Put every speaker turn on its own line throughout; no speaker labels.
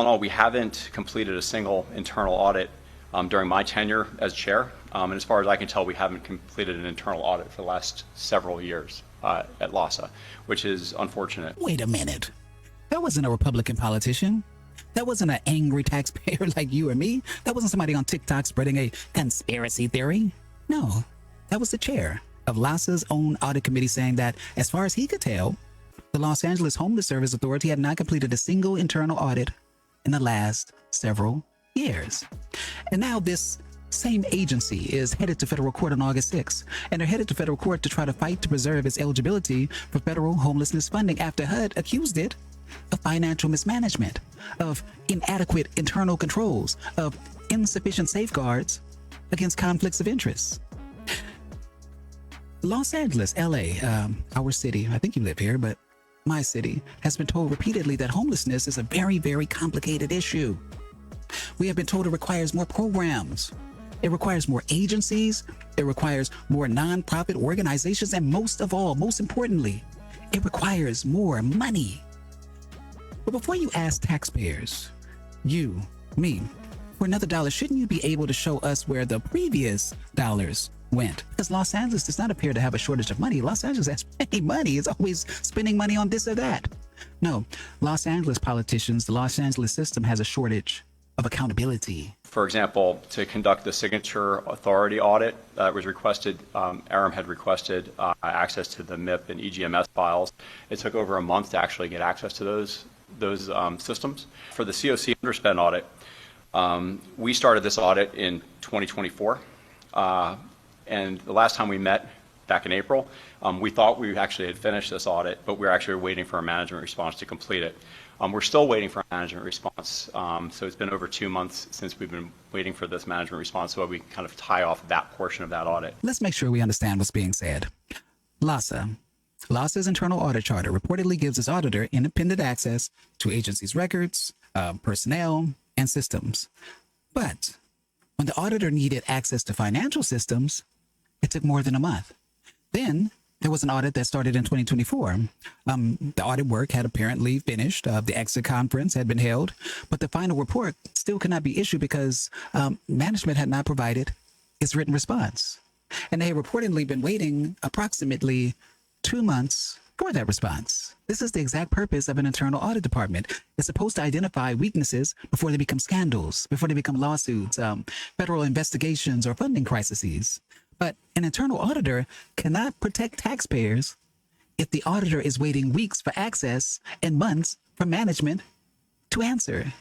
in all, we haven't completed a single internal audit during my tenure as chair. And as far as I can tell, we haven't completed an internal audit for the last several years at LAHSA, which is unfortunate.
Wait a minute. That wasn't a Republican politician. That wasn't an angry taxpayer like you or me. That wasn't somebody on TikTok spreading a conspiracy theory. No, that was the chair of LAHSA's own audit committee saying that, as far as he could tell, the Los Angeles Homeless Service Authority had not completed a single internal audit in the last several years. And now this same agency is headed to federal court on August 6th, and they're headed to federal court to try to fight to preserve its eligibility for federal homelessness funding after HUD accused it of financial mismanagement, of inadequate internal controls, of insufficient safeguards against conflicts of interest. Los Angeles, LA, our city, I think you live here, but my city, has been told repeatedly that homelessness is a very, very complicated issue. We have been told it requires more programs. It requires more agencies. It requires more nonprofit organizations. And most of all, most importantly, it requires more money. But before you ask taxpayers, you, me, for another dollar, shouldn't you be able to show us where the previous dollars went? Because Los Angeles does not appear to have a shortage of money. Los Angeles has plenty of money. It's always spending money on this or that. No, Los Angeles politicians, the Los Angeles system has a shortage of accountability.
For example, to conduct the signature authority audit that was requested, Aram had requested access to the MIP and EGMS files. It took over a month to actually get access to those systems. For the COC underspend audit, we started this audit in 2024. And the last time we met, back in April, we thought we actually had finished this audit, but we're actually waiting for a management response to complete it. We're still waiting for a management response. So it's been over 2 months since we've been waiting for this management response, so we can kind of tie off that portion of that audit.
Let's make sure we understand what's being said. LAHSA's internal audit charter reportedly gives its auditor independent access to agencies' records, personnel, and systems. But when the auditor needed access to financial systems, it took more than a month. Then there was an audit that started in 2024. The audit work had apparently finished. The exit conference had been held, but the final report still could not be issued because management had not provided its written response. And they had reportedly been waiting approximately 2 months for that response. This is the exact purpose of an internal audit department. It's supposed to identify weaknesses before they become scandals, before they become lawsuits, federal investigations, or funding crises. But an internal auditor cannot protect taxpayers if the auditor is waiting weeks for access and months for management to answer.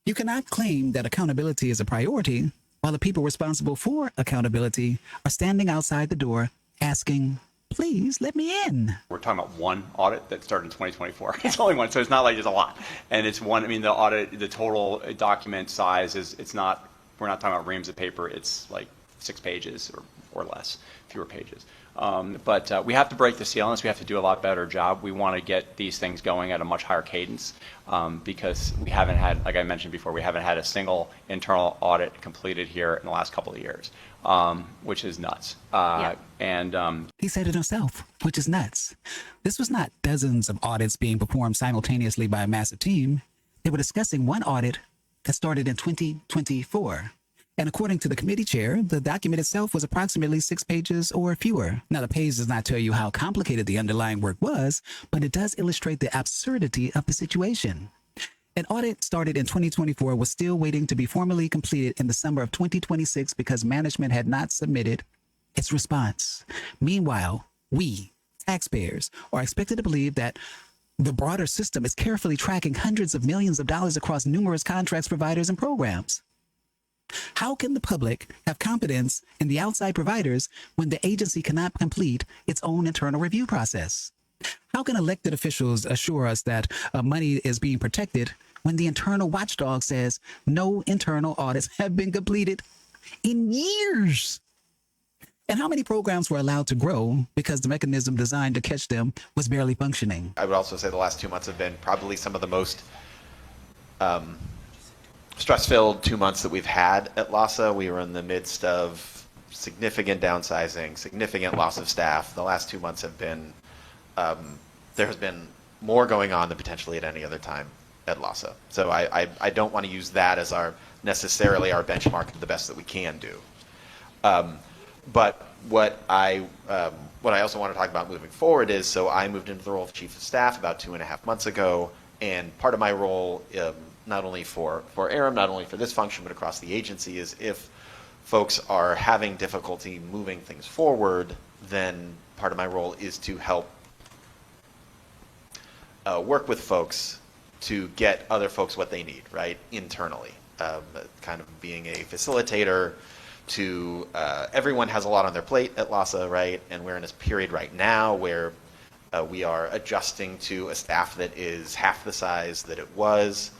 You cannot claim that accountability is a priority while the people responsible for accountability are standing outside the door asking, please let me in.
We're talking about one audit that started in 2024. It's only one, so it's not like there's a lot. And it's one, I mean, the audit, the total document size is, it's not, we're not talking about reams of paper, it's like 6 pages or less, fewer pages. But we have to break the seal on this. We have to do a lot better job. We want to get these things going at a much higher cadence because we haven't had, like I mentioned before, we haven't had a single internal audit completed here in the last couple of years, which is nuts.
Yeah.
And
he said it himself, which is nuts. This was not dozens of audits being performed simultaneously by a massive team. They were discussing one audit that started in 2024. And according to the committee chair, the document itself was approximately 6 pages or fewer. Now, the page does not tell you how complicated the underlying work was, but it does illustrate the absurdity of the situation. An audit started in 2024 was still waiting to be formally completed in the summer of 2026 because management had not submitted its response. Meanwhile, we, taxpayers, are expected to believe that the broader system is carefully tracking hundreds of millions of dollars across numerous contracts, providers, and programs. How can the public have confidence in the outside providers when the agency cannot complete its own internal review process? How can elected officials assure us that money is being protected when the internal watchdog says no internal audits have been completed in years? And how many programs were allowed to grow because the mechanism designed to catch them was barely functioning?
I would also say the last 2 months have been probably some of the most stress-filled 2 months that we've had at LAHSA. We were in the midst of significant downsizing, significant loss of staff. The last 2 months have been, there has been more going on than potentially at any other time at LAHSA. So I don't want to use that as necessarily our benchmark of the best that we can do. But what I also want to talk about moving forward is, so I moved into the role of Chief of Staff about 2.5 months ago, and part of my role, not only for ARM, not only for this function, but across the agency, is if folks are having difficulty moving things forward, then part of my role is to help work with folks to get other folks what they need, right, internally. Kind of being a facilitator to, everyone has a lot on their plate at LAHSA, right, and we're in this period right now where we are adjusting to a staff that is half the size that it was.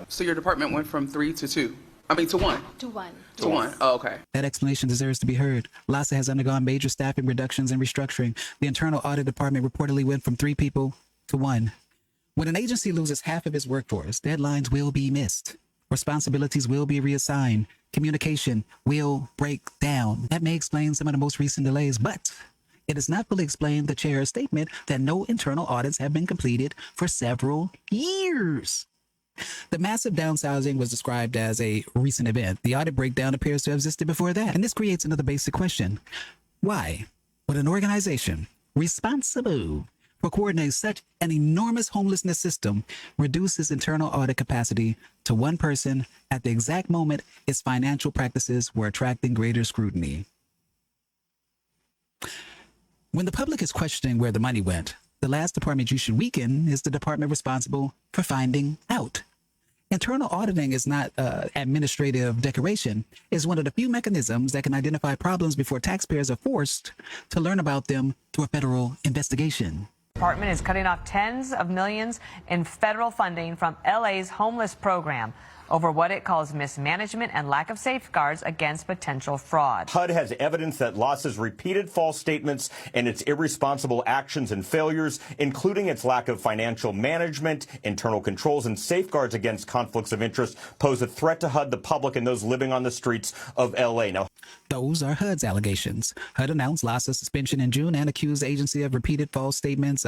So your department went from 3 to 2? I mean, to 1?
To 1.
To 1, oh, okay.
That explanation deserves to be heard. LAHSA has undergone major staffing reductions and restructuring. The internal audit department reportedly went from 3 people to 1. When an agency loses half of its workforce, deadlines will be missed. Responsibilities will be reassigned. Communication will break down. That may explain some of the most recent delays, but it does not fully explain the chair's statement that no internal audits have been completed for several years. The massive downsizing was described as a recent event. The audit breakdown appears to have existed before that. And this creates another basic question. Why would an organization responsible for coordinating such an enormous homelessness system reduce its internal audit capacity to 1 person at the exact moment its financial practices were attracting greater scrutiny? When the public is questioning where the money went, the last department you should weaken is the department responsible for finding out. Internal auditing is not administrative decoration. It's one of the few mechanisms that can identify problems before taxpayers are forced to learn about them through a federal investigation.
The department is cutting off tens of millions in federal funding from LA's homeless program over what it calls mismanagement and lack of safeguards against potential fraud.
HUD has evidence that LAHSA's repeated false statements and its irresponsible actions and failures, including its lack of financial management, internal controls, and safeguards against conflicts of interest, pose a threat to HUD, the public, and those living on the streets of LA. Now,
those are HUD's allegations. HUD announced LAHSA's suspension in June and accused the agency of repeated false statements,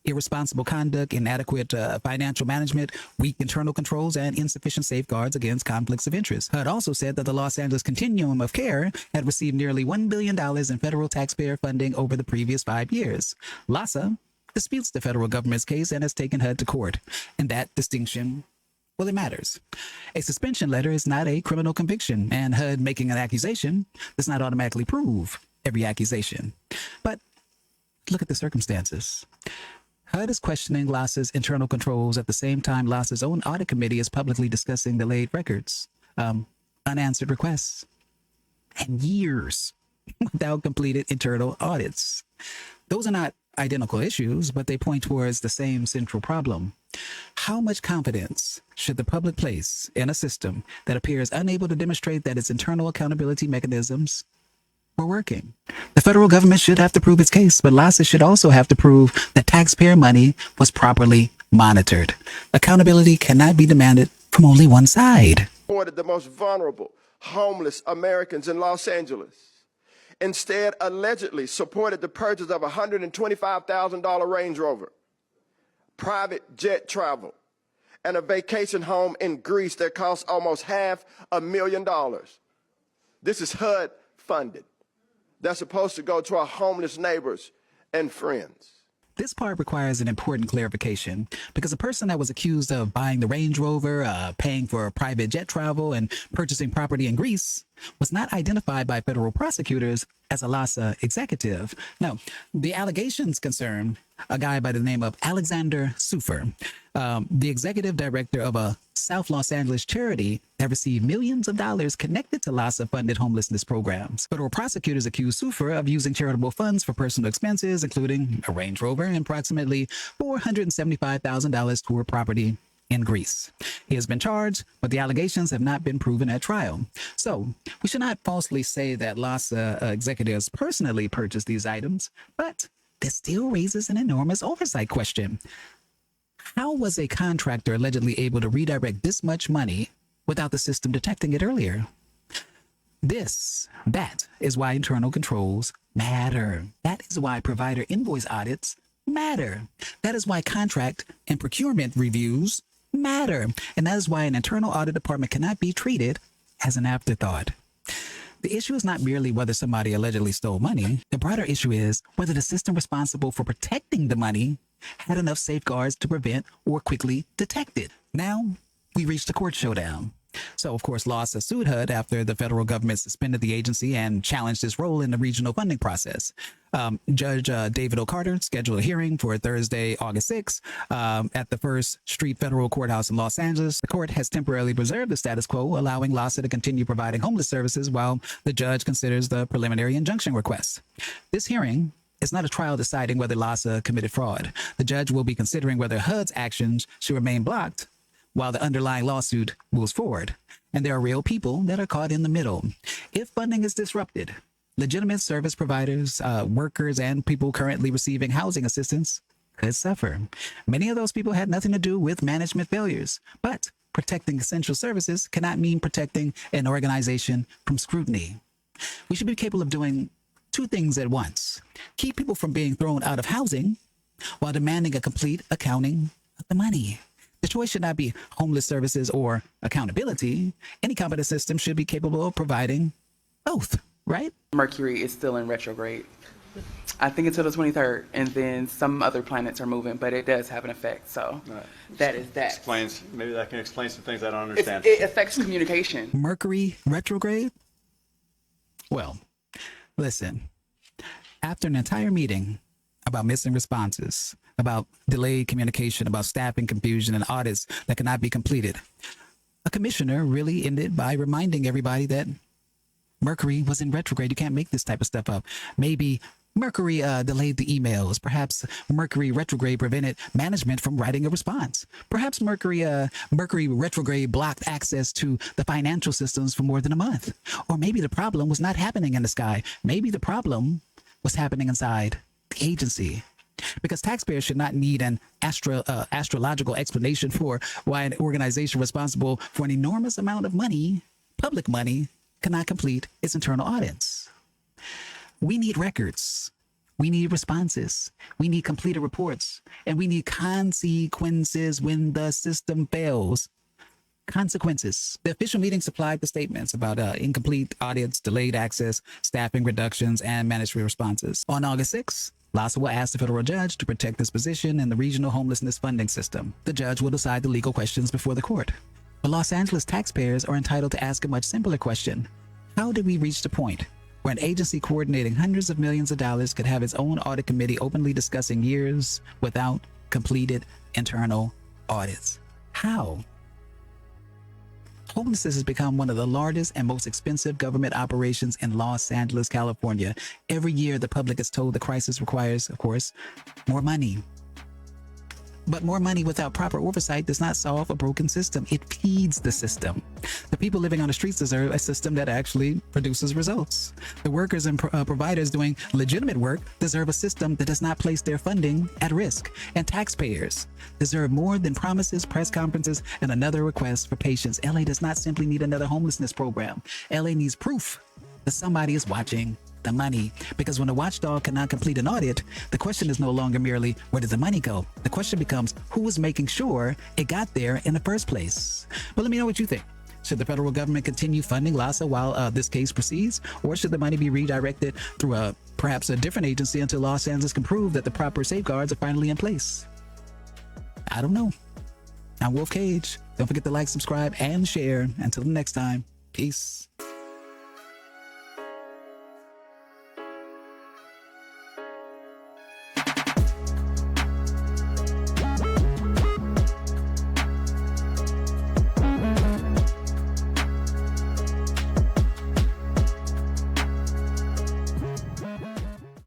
irresponsible conduct, inadequate financial management, weak internal controls, and insufficient safeguards against conflicts of interest. HUD also said that the Los Angeles Continuum of Care had received nearly $1 billion in federal taxpayer funding over the previous 5 years. LAHSA disputes the federal government's case and has taken HUD to court. And that distinction, well, it matters. A suspension letter is not a criminal conviction, and HUD making an accusation does not automatically prove every accusation. But look at the circumstances. HUD is questioning LAHSA's internal controls at the same time LAHSA's own audit committee is publicly discussing delayed records, unanswered requests, and years without completed internal audits. Those are not identical issues, but they point towards the same central problem. How much confidence should the public place in a system that appears unable to demonstrate that its internal accountability mechanisms were working? The federal government should have to prove its case, but LAHSA should also have to prove that taxpayer money was properly monitored. Accountability cannot be demanded from only one side.
Supported the most vulnerable, homeless Americans in Los Angeles. Instead, allegedly supported the purchase of a $125,000 Range Rover, private jet travel, and a vacation home in Greece that costs almost $500,000. This is HUD funded. That's supposed to go to our homeless neighbors and friends.
This part requires an important clarification because a person that was accused of buying the Range Rover, paying for private jet travel, and purchasing property in Greece was not identified by federal prosecutors as a LAHSA executive. No, the allegations concern a guy by the name of Alexander Sufer, the executive director of a South Los Angeles charity that received millions of dollars connected to LAHSA-funded homelessness programs. Federal prosecutors accused Sufer of using charitable funds for personal expenses, including a Range Rover and approximately $475,000 toward property in Greece. He has been charged, but the allegations have not been proven at trial. So we should not falsely say that LAHSA executives personally purchased these items, but this still raises an enormous oversight question. How was a contractor allegedly able to redirect this much money without the system detecting it earlier? That is why internal controls matter. That is why provider invoice audits matter. That is why contract and procurement reviews matter. And that is why an internal audit department cannot be treated as an afterthought. The issue is not merely whether somebody allegedly stole money. The broader issue is whether the system responsible for protecting the money had enough safeguards to prevent or quickly detect it. Now, we reach the court showdown. So, of course, LAHSA sued HUD after the federal government suspended the agency and challenged its role in the regional funding process. Judge David O'Carter scheduled a hearing for Thursday, August 6th at the First Street Federal Courthouse in Los Angeles. The court has temporarily preserved the status quo, allowing LAHSA to continue providing homeless services while the judge considers the preliminary injunction request. This hearing is not a trial deciding whether LAHSA committed fraud. The judge will be considering whether HUD's actions should remain blocked while the underlying lawsuit moves forward. And there are real people that are caught in the middle. If funding is disrupted, legitimate service providers, workers, and people currently receiving housing assistance could suffer. Many of those people had nothing to do with management failures, but protecting essential services cannot mean protecting an organization from scrutiny. We should be capable of doing two things at once: keep people from being thrown out of housing while demanding a complete accounting of the money. The choice should not be homeless services or accountability. Any competent system should be capable of providing both, right?
Mercury is still in retrograde. I think until the 23rd, and then some other planets are moving, but it does have an effect. So that is that.
Maybe that can explain some things I don't understand.
It affects communication.
Mercury retrograde? Well, listen, after an entire meeting about missing responses, about delayed communication, about staffing confusion and audits that cannot be completed, a commissioner really ended by reminding everybody that Mercury was in retrograde. You can't make this type of stuff up. Maybe Mercury delayed the emails. Perhaps Mercury retrograde prevented management from writing a response. Perhaps Mercury retrograde blocked access to the financial systems for more than a month. Or maybe the problem was not happening in the sky. Maybe the problem was happening inside the agency. Because taxpayers should not need an astrological explanation for why an organization responsible for an enormous amount of money, public money, cannot complete its internal audits. We need records. We need responses. We need completed reports. And we need consequences when the system fails. Consequences. The official meeting supplied the statements about incomplete audits, delayed access, staffing reductions, and mandatory responses. On August 6th, LAHSA will ask the federal judge to protect its position in the regional homelessness funding system. The judge will decide the legal questions before the court. But Los Angeles taxpayers are entitled to ask a much simpler question. How did we reach the point where an agency coordinating hundreds of millions of dollars could have its own audit committee openly discussing years without completed internal audits? How? Homelessness has become one of the largest and most expensive government operations in Los Angeles, California. Every year, the public is told the crisis requires, of course, more money. But more money without proper oversight does not solve a broken system. It feeds the system. The people living on the streets deserve a system that actually produces results. The workers and providers doing legitimate work deserve a system that does not place their funding at risk. And taxpayers deserve more than promises, press conferences, and another request for patience. LA does not simply need another homelessness program. LA needs proof that somebody is watching the money. Because when a watchdog cannot complete an audit, the question is no longer merely where did the money go? The question becomes who was making sure it got there in the first place? But let me know what you think. Should the federal government continue funding LAHSA while this case proceeds? Or should the money be redirected through perhaps a different agency until Los Angeles can prove that the proper safeguards are finally in place? I don't know. I'm Wolf Kage. Don't forget to like, subscribe, and share. Until the next time, peace.